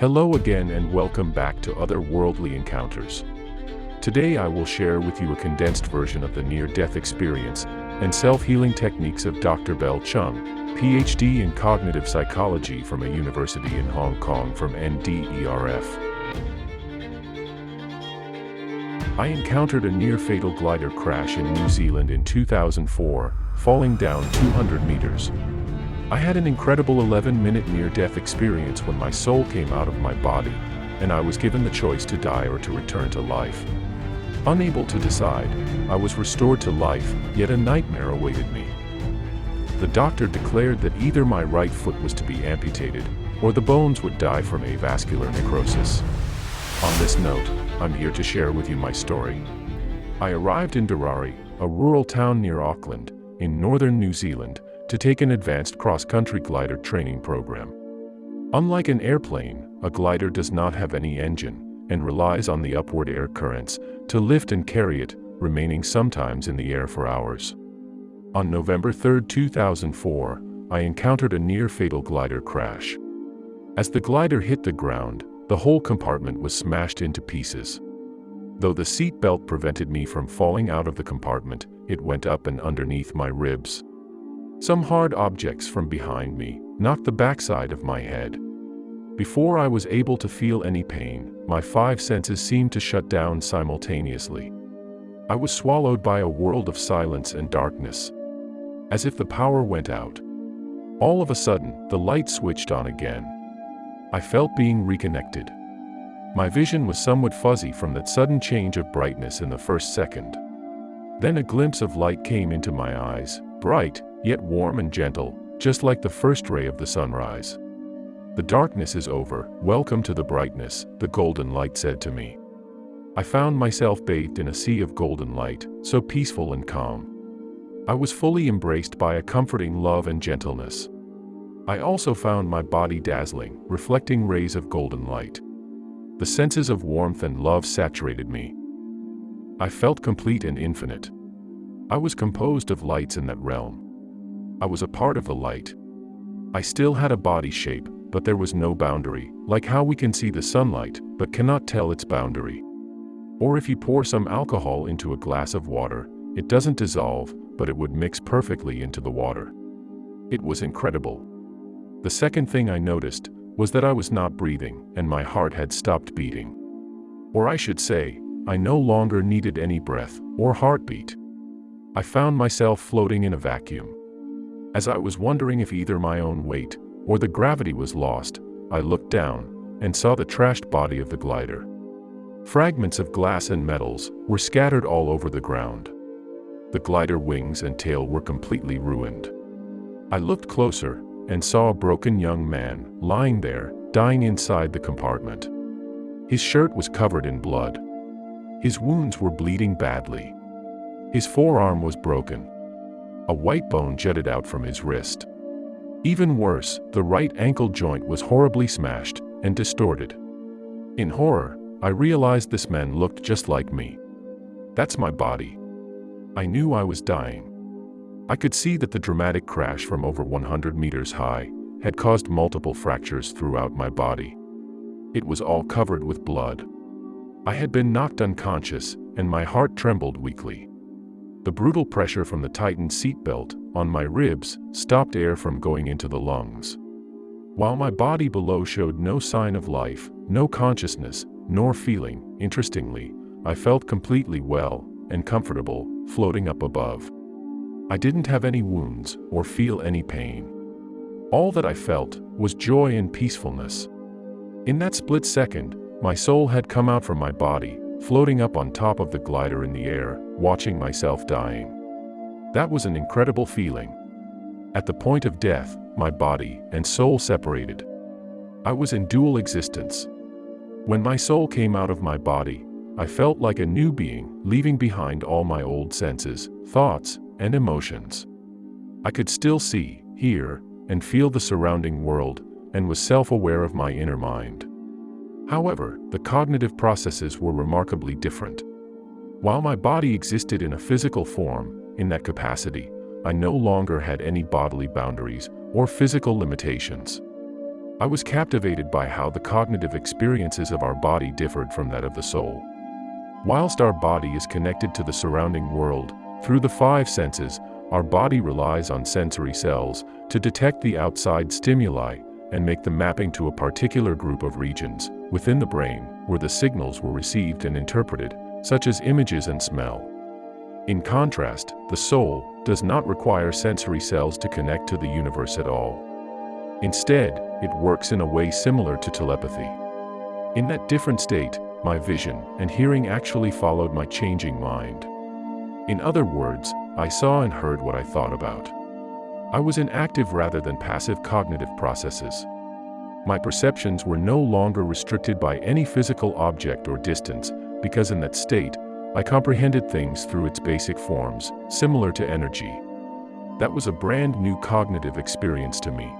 Hello again and welcome back to Otherworldly Encounters. Today I will share with you a condensed version of the near-death experience and self-healing techniques of Dr. Chung, PhD in cognitive psychology from a university in Hong Kong from NDERF. I encountered a near-fatal glider crash in New Zealand in 2004, falling down 200 meters. I had an incredible 11-minute near-death experience when my soul came out of my body, and I was given the choice to die or to return to life. Unable to decide, I was restored to life, yet a nightmare awaited me. The doctor declared that either my right foot was to be amputated, or the bones would die from avascular necrosis. On this note, I'm here to share with you my story. I arrived in Darari, a rural town near Auckland, in northern New Zealand, to take an advanced cross-country glider training program. Unlike an airplane, a glider does not have any engine, and relies on the upward air currents to lift and carry it, remaining sometimes in the air for hours. On November 3, 2004, I encountered a near-fatal glider crash. As the glider hit the ground, the whole compartment was smashed into pieces. Though the seat belt prevented me from falling out of the compartment, it went up and underneath my ribs. Some hard objects from behind me knocked the backside of my head. Before I was able to feel any pain, my 5 senses seemed to shut down simultaneously. I was swallowed by a world of silence and darkness. As if the power went out. All of a sudden, the light switched on again. I felt being reconnected. My vision was somewhat fuzzy from that sudden change of brightness in the first second. Then a glimpse of light came into my eyes, bright, yet warm and gentle, just like the first ray of the sunrise. "The darkness is over, welcome to the brightness," the golden light said to me. I found myself bathed in a sea of golden light, so peaceful and calm. I was fully embraced by a comforting love and gentleness. I also found my body dazzling, reflecting rays of golden light. The senses of warmth and love saturated me. I felt complete and infinite. I was composed of lights in that realm. I was a part of the light. I still had a body shape, but there was no boundary, like how we can see the sunlight, but cannot tell its boundary. Or if you pour some alcohol into a glass of water, it doesn't dissolve, but it would mix perfectly into the water. It was incredible. The second thing I noticed was that I was not breathing, and my heart had stopped beating. Or I should say, I no longer needed any breath or heartbeat. I found myself floating in a vacuum. As I was wondering if either my own weight or the gravity was lost, I looked down and saw the trashed body of the glider. Fragments of glass and metals were scattered all over the ground. The glider wings and tail were completely ruined. I looked closer and saw a broken young man lying there, dying inside the compartment. His shirt was covered in blood. His wounds were bleeding badly. His forearm was broken. A white bone jutted out from his wrist. Even worse, the right ankle joint was horribly smashed and distorted. In horror, I realized this man looked just like me. That's my body. I knew I was dying. I could see that the dramatic crash from over 100 meters high had caused multiple fractures throughout my body. It was all covered with blood. I had been knocked unconscious, and my heart trembled weakly. The brutal pressure from the tightened seatbelt on my ribs stopped air from going into the lungs. While my body below showed no sign of life, no consciousness, nor feeling, interestingly, I felt completely well and comfortable, floating up above. I didn't have any wounds or feel any pain. All that I felt was joy and peacefulness. In that split second, my soul had come out from my body, floating up on top of the glider in the air, watching myself dying. That was an incredible feeling. At the point of death, my body and soul separated. I was in dual existence. When my soul came out of my body, I felt like a new being, leaving behind all my old senses, thoughts, and emotions. I could still see, hear, and feel the surrounding world, and was self-aware of my inner mind. However, the cognitive processes were remarkably different. While my body existed in a physical form, in that capacity, I no longer had any bodily boundaries or physical limitations. I was captivated by how the cognitive experiences of our body differed from that of the soul. Whilst our body is connected to the surrounding world through the five senses, our body relies on sensory cells to detect the outside stimuli and make the mapping to a particular group of regions within the brain where the signals were received and interpreted, such as images and smell. In contrast, the soul does not require sensory cells to connect to the universe at all. Instead, it works in a way similar to telepathy. In that different state, my vision and hearing actually followed my changing mind. In other words, I saw and heard what I thought about. I was in active rather than passive cognitive processes. My perceptions were no longer restricted by any physical object or distance, because in that state, I comprehended things through its basic forms, similar to energy. That was a brand new cognitive experience to me.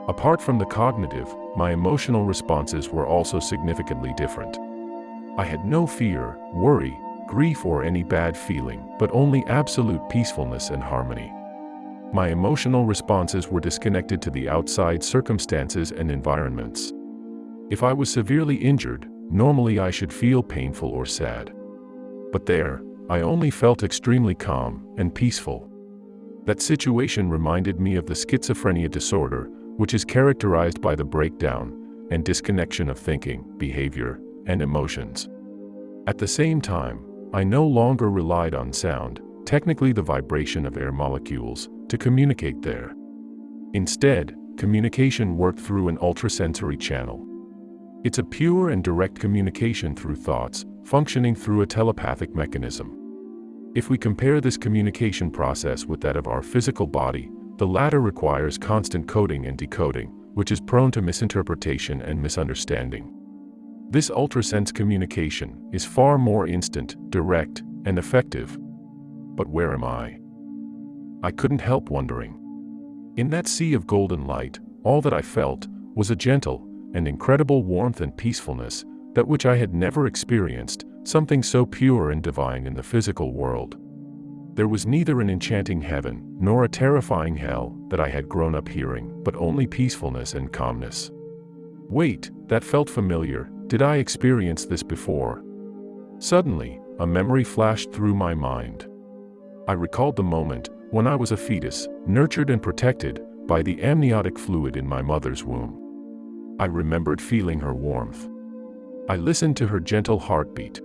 Apart from the cognitive, my emotional responses were also significantly different. I had no fear, worry, grief or any bad feeling, but only absolute peacefulness and harmony. My emotional responses were disconnected to the outside circumstances and environments. If I was severely injured, normally I should feel painful or sad. But there, I only felt extremely calm and peaceful. That situation reminded me of the schizophrenia disorder, which is characterized by the breakdown and disconnection of thinking, behavior, and emotions. At the same time, I no longer relied on sound, technically the vibration of air molecules, to communicate there. Instead, communication worked through an ultrasensory channel. It's a pure and direct communication through thoughts, functioning through a telepathic mechanism. If we compare this communication process with that of our physical body, the latter requires constant coding and decoding, which is prone to misinterpretation and misunderstanding. This ultrasense communication is far more instant, direct, and effective. But where am I? I couldn't help wondering. In that sea of golden light, all that I felt was a gentle and incredible warmth and peacefulness, that which I had never experienced, something so pure and divine in the physical world. There was neither an enchanting heaven nor a terrifying hell that I had grown up hearing, but only peacefulness and calmness. Wait, that felt familiar. Did I experience this before? Suddenly, a memory flashed through my mind. I recalled the moment when I was a fetus, nurtured and protected by the amniotic fluid in my mother's womb. I remembered feeling her warmth. I listened to her gentle heartbeat.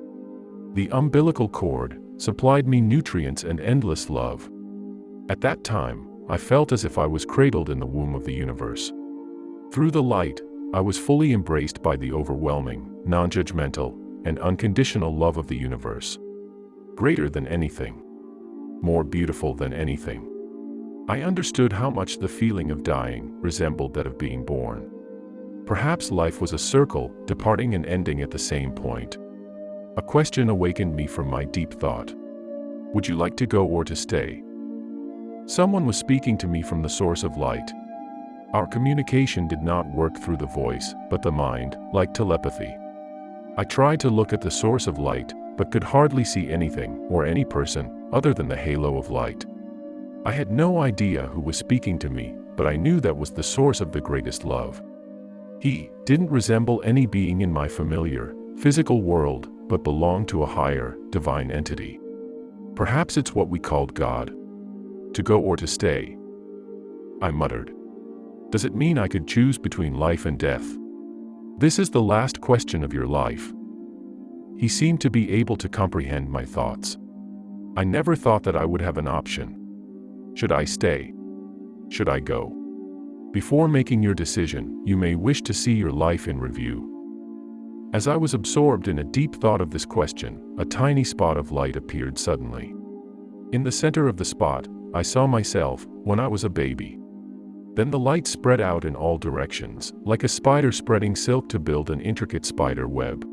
The umbilical cord supplied me nutrients and endless love. At that time, I felt as if I was cradled in the womb of the universe. Through the light, I was fully embraced by the overwhelming, non-judgmental, and unconditional love of the universe. Greater than anything. More beautiful than anything. I understood how much the feeling of dying resembled that of being born. Perhaps life was a circle, departing and ending at the same point. A question awakened me from my deep thought. Would you like to go or to stay? Someone was speaking to me from the source of light. Our communication did not work through the voice, but the mind, like telepathy. I tried to look at the source of light, but could hardly see anything or any person other than the halo of light. I had no idea who was speaking to me, but I knew that was the source of the greatest love. He didn't resemble any being in my familiar, physical world, but belonged to a higher, divine entity. Perhaps it's what we called God. To go or to stay? I muttered. Does it mean I could choose between life and death? This is the last question of your life. He seemed to be able to comprehend my thoughts. I never thought that I would have an option. Should I stay? Should I go? Before making your decision, you may wish to see your life in review. As I was absorbed in a deep thought of this question, a tiny spot of light appeared suddenly. In the center of the spot, I saw myself when I was a baby. Then the light spread out in all directions, like a spider spreading silk to build an intricate spider web.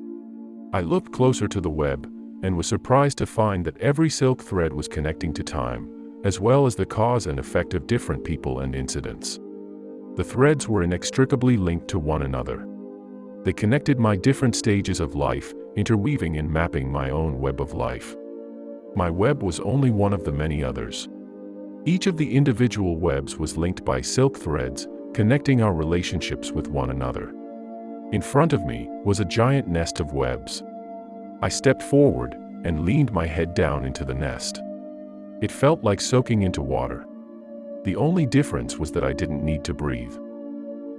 I looked closer to the web, and was surprised to find that every silk thread was connecting to time, as well as the cause and effect of different people and incidents. The threads were inextricably linked to one another. They connected my different stages of life, interweaving and mapping my own web of life. My web was only one of the many others. Each of the individual webs was linked by silk threads, connecting our relationships with one another. In front of me was a giant nest of webs. I stepped forward and leaned my head down into the nest. It felt like soaking into water. The only difference was that I didn't need to breathe.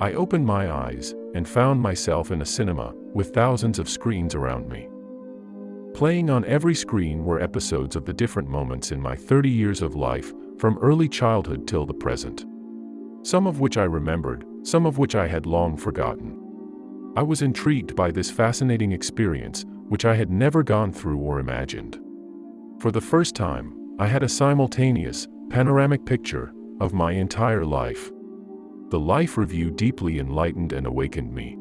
I opened my eyes and found myself in a cinema with thousands of screens around me. Playing on every screen were episodes of the different moments in my 30 years of life, from early childhood till the present. Some of which I remembered, some of which I had long forgotten. I was intrigued by this fascinating experience, which I had never gone through or imagined. For the first time, I had a simultaneous, panoramic picture of my entire life. The life review deeply enlightened and awakened me.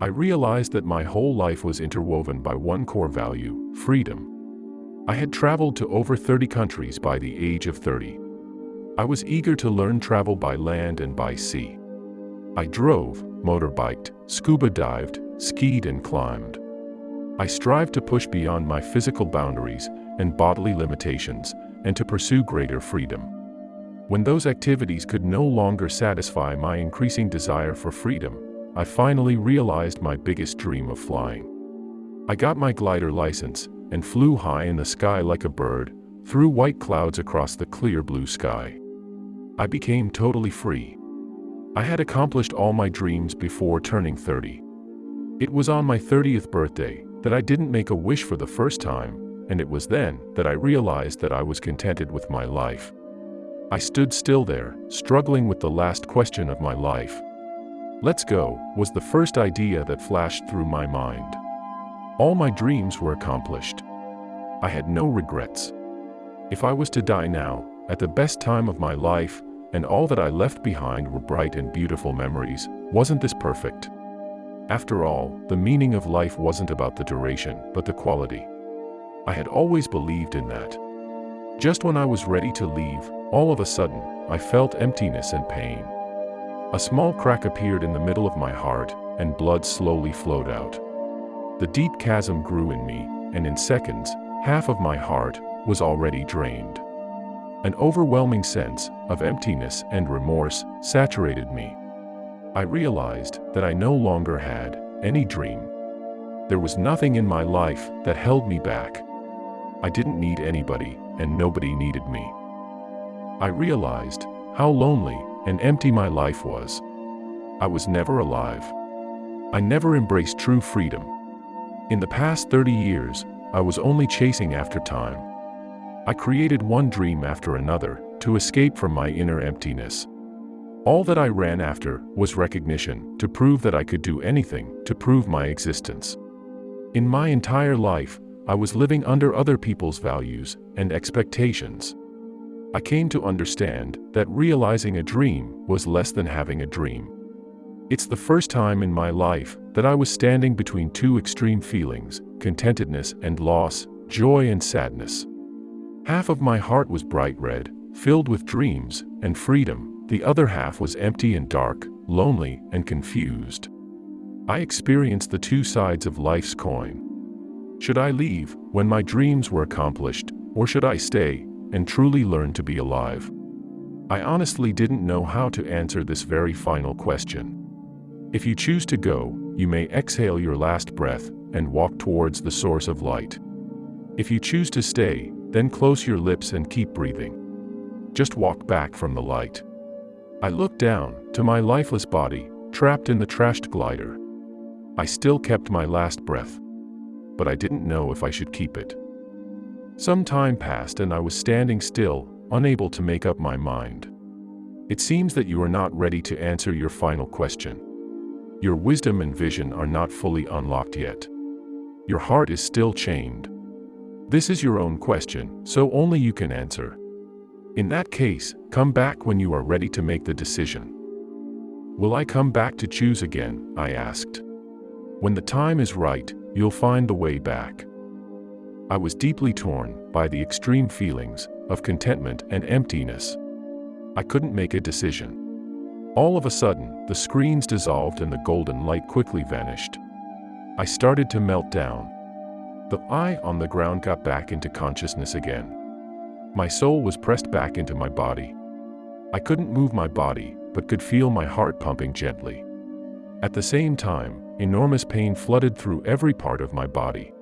I realized that my whole life was interwoven by one core value: freedom. I had traveled to over 30 countries by the age of 30. I was eager to learn travel by land and by sea. I drove, motorbiked, scuba dived, skied and climbed. I strived to push beyond my physical boundaries and bodily limitations, and to pursue greater freedom. When those activities could no longer satisfy my increasing desire for freedom, I finally realized my biggest dream of flying. I got my glider license and flew high in the sky like a bird, through white clouds across the clear blue sky. I became totally free. I had accomplished all my dreams before turning 30. It was on my 30th birthday that I didn't make a wish for the first time, and it was then that I realized that I was contented with my life. I stood still there, struggling with the last question of my life. Let's go was the first idea that flashed through my mind. All my dreams were accomplished. I had no regrets. If I was to die now, at the best time of my life, and all that I left behind were bright and beautiful memories, wasn't this perfect? After all, the meaning of life wasn't about the duration, but the quality. I had always believed in that. Just when I was ready to leave, all of a sudden, I felt emptiness and pain. A small crack appeared in the middle of my heart, and blood slowly flowed out. The deep chasm grew in me, and in seconds, half of my heart was already drained. An overwhelming sense of emptiness and remorse saturated me. I realized that I no longer had any dream. There was nothing in my life that held me back. I didn't need anybody, and nobody needed me. I realized how lonely and empty my life was. I was never alive. I never embraced true freedom. In the past 30 years, I was only chasing after time. I created one dream after another to escape from my inner emptiness. All that I ran after was recognition, to prove that I could do anything, to prove my existence. In my entire life, I was living under other people's values and expectations. I came to understand that realizing a dream was less than having a dream. It's the first time in my life that I was standing between two extreme feelings: contentedness and loss, joy and sadness. Half of my heart was bright red, filled with dreams and freedom. The other half was empty and dark, lonely and confused. I experienced the two sides of life's coin. Should I leave when my dreams were accomplished, or should I stay and truly learn to be alive? I honestly didn't know how to answer this very final question. If you choose to go, you may exhale your last breath and walk towards the source of light. If you choose to stay, then close your lips and keep breathing. Just walk back from the light. I looked down to my lifeless body, trapped in the trashed glider. I still kept my last breath, but I didn't know if I should keep it. Some time passed and I was standing still, unable to make up my mind. It seems that you are not ready to answer your final question. Your wisdom and vision are not fully unlocked yet. Your heart is still chained. This is your own question, so only you can answer. In that case, come back when you are ready to make the decision. Will I come back to choose again? I asked. When the time is right, you'll find the way back. I was deeply torn by the extreme feelings of contentment and emptiness. I couldn't make a decision. All of a sudden, the screens dissolved and the golden light quickly vanished. I started to melt down. The eye on the ground got back into consciousness again. My soul was pressed back into my body. I couldn't move my body, but could feel my heart pumping gently. At the same time, enormous pain flooded through every part of my body.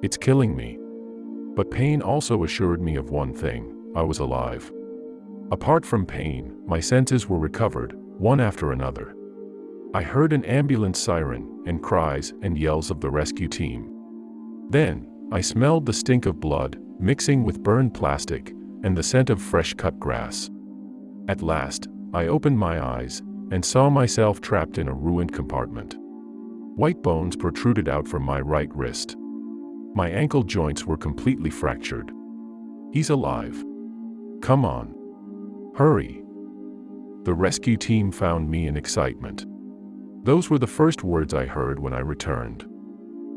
It's killing me. But pain also assured me of one thing: I was alive. Apart from pain, my senses were recovered, one after another. I heard an ambulance siren, and cries and yells of the rescue team. Then, I smelled the stink of blood, mixing with burned plastic, and the scent of fresh-cut grass. At last, I opened my eyes, and saw myself trapped in a ruined compartment. White bones protruded out from my right wrist. My ankle joints were completely fractured. He's alive. Come on. Hurry. The rescue team found me in excitement. Those were the first words I heard when I returned.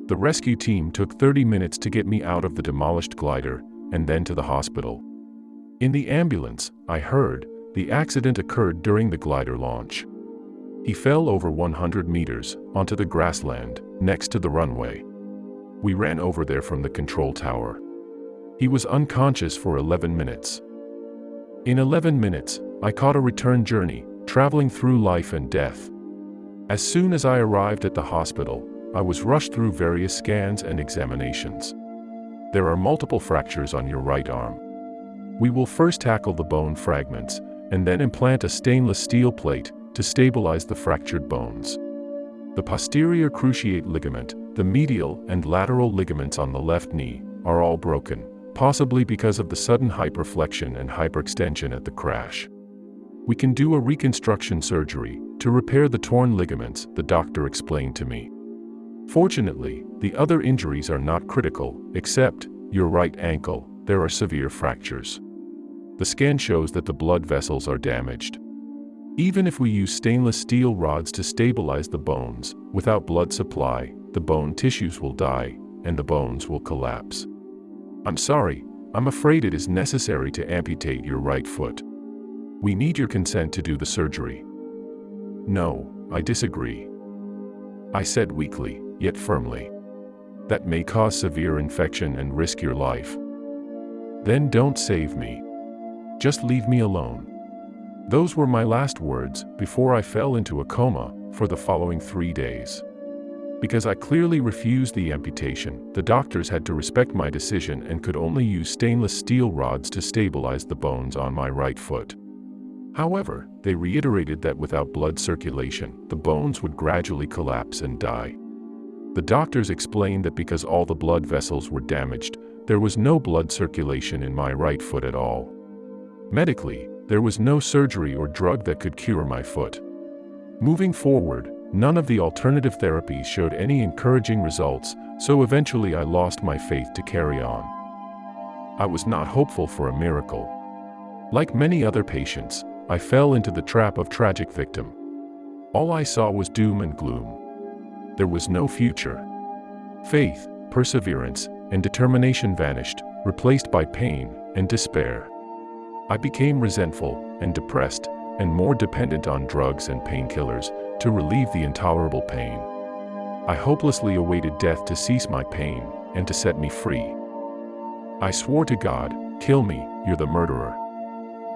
The rescue team took 30 minutes to get me out of the demolished glider, and then to the hospital. In the ambulance, I heard, the accident occurred during the glider launch. He fell over 100 meters, onto the grassland, next to the runway. We ran over there from the control tower. He was unconscious for 11 minutes. In 11 minutes, I caught a return journey, traveling through life and death. As soon as I arrived at the hospital, I was rushed through various scans and examinations. There are multiple fractures on your right arm. We will first tackle the bone fragments, and then implant a stainless steel plate to stabilize the fractured bones. The posterior cruciate ligament, the medial and lateral ligaments on the left knee, are all broken, possibly because of the sudden hyperflexion and hyperextension at the crash. We can do a reconstruction surgery to repair the torn ligaments, the doctor explained to me. Fortunately, the other injuries are not critical, except your right ankle. There are severe fractures. The scan shows that the blood vessels are damaged. Even if we use stainless steel rods to stabilize the bones, without blood supply, the bone tissues will die, and the bones will collapse. I'm sorry, I'm afraid it is necessary to amputate your right foot. We need your consent to do the surgery. No, I disagree. I said weakly, yet firmly. That may cause severe infection and risk your life. Then don't save me. Just leave me alone. Those were my last words before I fell into a coma for the following 3 days. Because I clearly refused the amputation, the doctors had to respect my decision and could only use stainless steel rods to stabilize the bones on my right foot. However, they reiterated that without blood circulation, the bones would gradually collapse and die. The doctors explained that because all the blood vessels were damaged, there was no blood circulation in my right foot at all. Medically, there was no surgery or drug that could cure my foot. Moving forward, none of the alternative therapies showed any encouraging results, so eventually I lost my faith to carry on. I was not hopeful for a miracle. Like many other patients, I fell into the trap of tragic victim. All I saw was doom and gloom. There was no future. Faith, perseverance, and determination vanished, replaced by pain and despair. I became resentful and depressed, and more dependent on drugs and painkillers to relieve the intolerable pain. I hopelessly awaited death to cease my pain and to set me free. I swore to God, "Kill me, you're the murderer."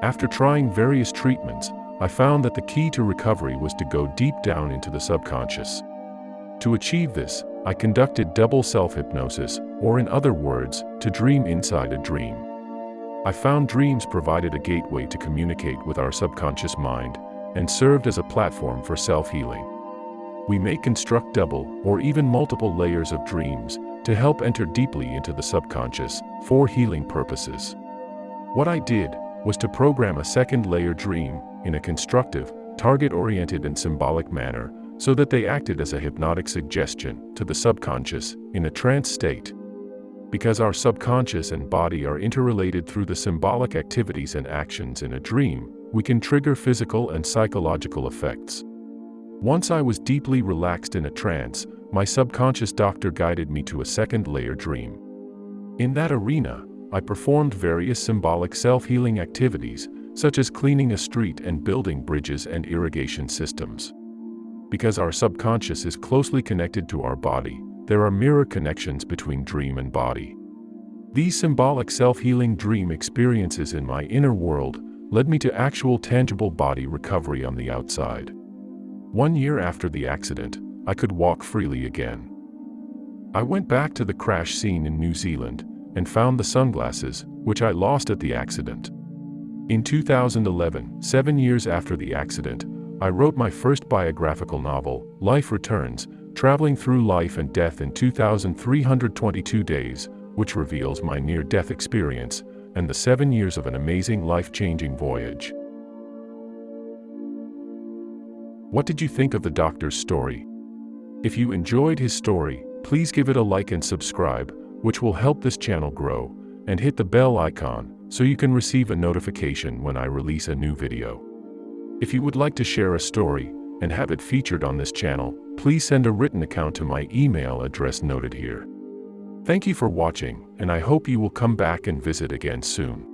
After trying various treatments, I found that the key to recovery was to go deep down into the subconscious. To achieve this, I conducted double self-hypnosis, or in other words, to dream inside a dream. I found dreams provided a gateway to communicate with our subconscious mind, and served as a platform for self-healing. We may construct double, or even multiple layers of dreams, to help enter deeply into the subconscious, for healing purposes. What I did was to program a second layer dream, in a constructive, target-oriented and symbolic manner, so that they acted as a hypnotic suggestion to the subconscious, in a trance state. Because our subconscious and body are interrelated through the symbolic activities and actions in a dream, we can trigger physical and psychological effects. Once I was deeply relaxed in a trance, my subconscious doctor guided me to a second layer dream. In that arena, I performed various symbolic self-healing activities, such as cleaning a street and building bridges and irrigation systems. Because our subconscious is closely connected to our body, there are mirror connections between dream and body. These symbolic self-healing dream experiences in my inner world led me to actual tangible body recovery on the outside. 1 year after the accident, I could walk freely again. I went back to the crash scene in New Zealand and found the sunglasses, which I lost at the accident. In 2011, 7 years after the accident, I wrote my first biographical novel, Life Returns, traveling through life and death in 2,322 days, which reveals my near-death experience and the 7 years of an amazing life-changing voyage. What did you think of the doctor's story? If you enjoyed his story, please give it a like and subscribe, which will help this channel grow, and hit the bell icon so you can receive a notification when I release a new video. If you would like to share a story and have it featured on this channel, please send a written account to my email address noted here. Thank you for watching, and I hope you will come back and visit again soon.